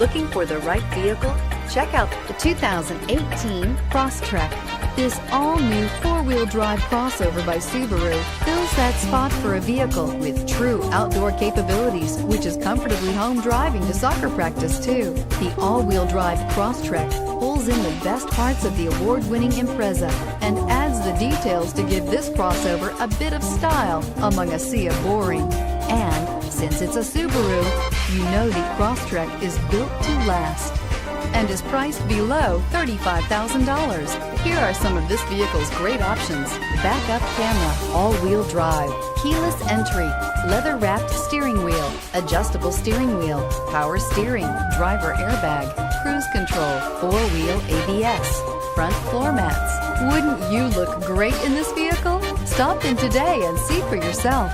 Looking for the right vehicle? Check out the 2018 Crosstrek. This all-new four-wheel drive crossover by Subaru fills that spot for a vehicle with true outdoor capabilities, which is comfortably home driving to soccer practice too. The all-wheel drive Crosstrek pulls in the best parts of the award-winning Impreza and adds the details to give this crossover a bit of style among a sea of boring. And since it's a Subaru, you know the Crosstrek is built to last and is priced below $35,000. Here are some of this vehicle's great options: backup camera, all-wheel drive, keyless entry, leather-wrapped steering wheel, adjustable steering wheel, power steering, driver airbag, cruise control, four-wheel ABS, front floor mats. Wouldn't you look great in this vehicle? Stop in today and see for yourself.